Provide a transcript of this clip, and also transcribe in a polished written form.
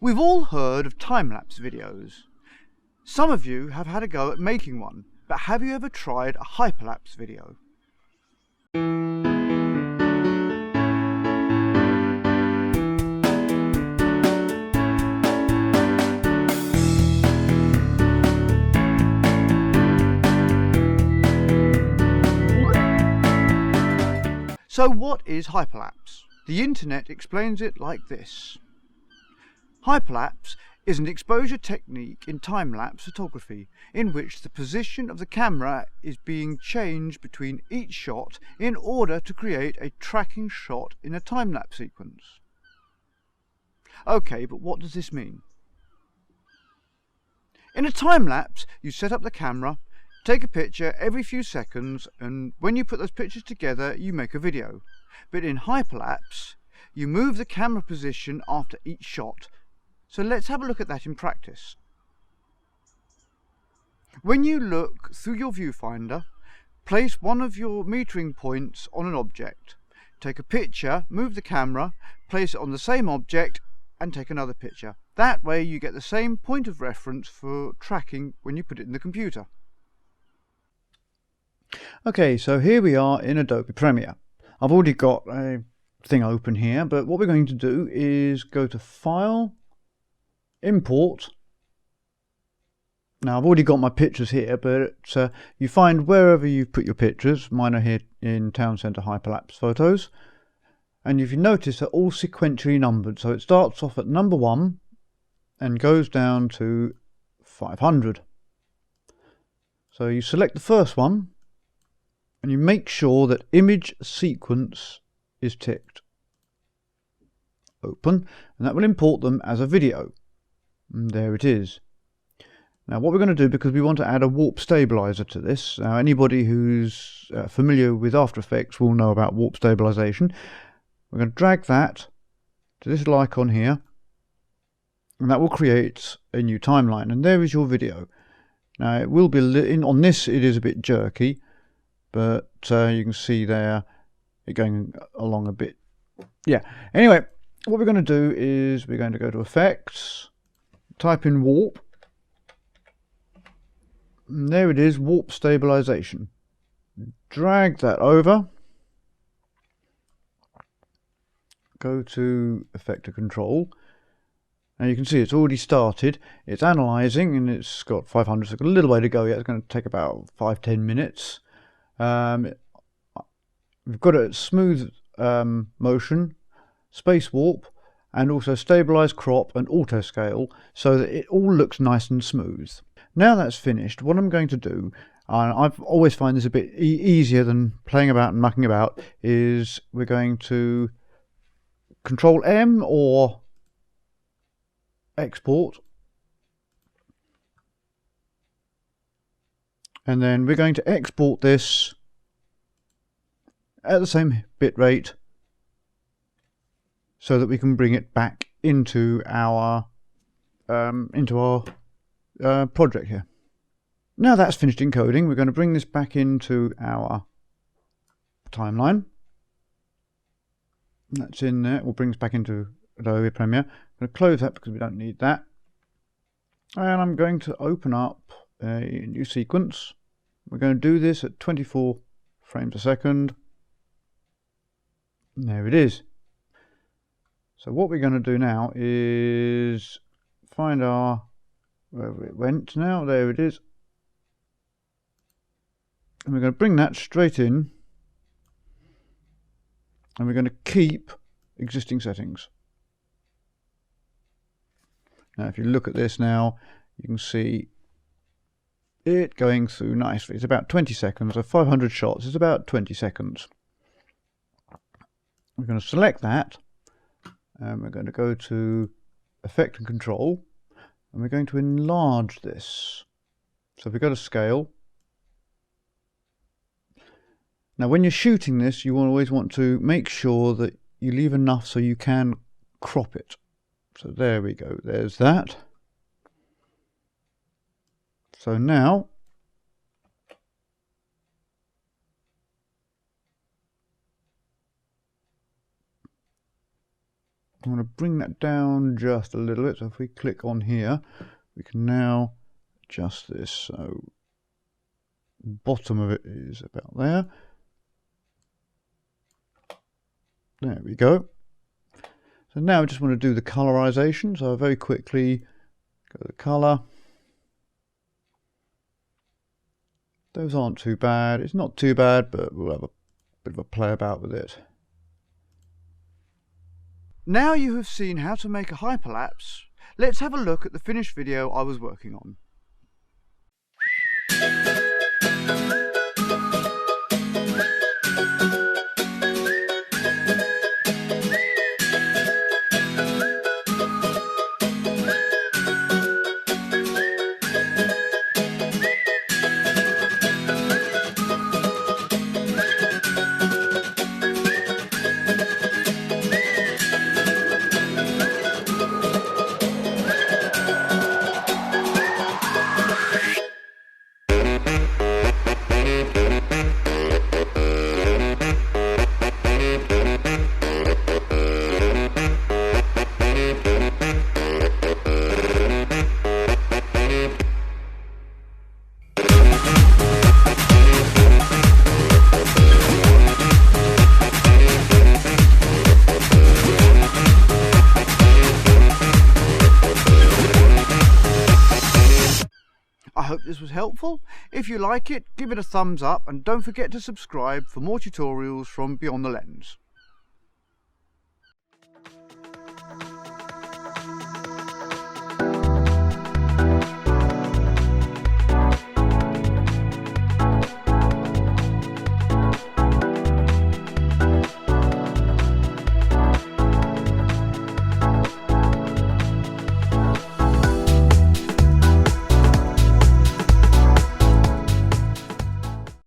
We've all heard of time-lapse videos. Some of you have had a go at making one, but have you ever tried a hyperlapse video? So what is hyperlapse? The internet explains it like this. Hyperlapse is an exposure technique in time-lapse photography in which the position of the camera is being changed between each shot in order to create a tracking shot in a time-lapse sequence. Okay, but what does this mean? In a time-lapse, you set up the camera, take a picture every few seconds, and when you put those pictures together, you make a video. But in hyperlapse, you move the camera position after each shot. So let's have a look at that in practice. When you look through your viewfinder, place one of your metering points on an object. Take a picture, move the camera, place it on the same object, and take another picture. That way you get the same point of reference for tracking when you put it in the computer. Okay, so here we are in Adobe Premiere. I've already got a thing open here, but what we're going to do is go to File, Import. Now I've already got my pictures here, but you find wherever you put your pictures. Mine are here in Town Centre Hyperlapse Photos. And if you notice, they're all sequentially numbered. So it starts off at number 1 and goes down to 500. So you select the first one and you make sure that image sequence is ticked. Open, and that will import them as a video. And there it is. Now what we're going to do, because we want to add a warp stabilizer to this, now anybody who's familiar with After Effects will know about warp stabilization. We're going to drag that to this little icon here, and that will create a new timeline, and there is your video. Now it will be on this, it is a bit jerky, but you can see there it going along a bit. Yeah, anyway, what we're going to do is we're going to go to Effects, type in Warp, and there it is, Warp Stabilization. Drag that over, go to Effect to Control. Now you can see it's already started, it's analysing, and it's got 500, so it's got a little way to go yet. It's going to take about 5-10 minutes. We've got a smooth motion, space warp, and also stabilize, crop, and auto scale, so that it all looks nice and smooth. Now that's finished, what I'm going to do, and I've always find this a bit easier than playing about and mucking about, is we're going to Control M or export, and then we're going to export this at the same bit rate so that we can bring it back into our project here. Now that's finished encoding, we're going to bring this back into our timeline. That's in there. We'll bring us back into Adobe Premiere. I'm going to close that because we don't need that. And I'm going to open up a new sequence. We're going to do this at 24 frames a second. And there it is. So what we're going to do now is find wherever it went now. There it is. And we're going to bring that straight in. And we're going to keep existing settings. Now if you look at this now, you can see it going through nicely. It's about 20 seconds, so 500 shots is about 20 seconds. We're going to select that, and we're going to go to Effect and Control, and we're going to enlarge this. So if we go to Scale, now when you're shooting this, you always want to make sure that you leave enough so you can crop it. So there we go, there's that. So now I'm going to bring that down just a little bit. So if we click on here, we can now adjust this. So the bottom of it is about there. There we go. So now I just want to do the colorization. So very quickly go to the color. Those aren't too bad. It's not too bad, but we'll have a bit of a play about with it. Now you have seen how to make a hyperlapse, let's have a look at the finished video I was working on. I hope this was helpful. If you like it, give it a thumbs up and don't forget to subscribe for more tutorials from Beyond the Lens.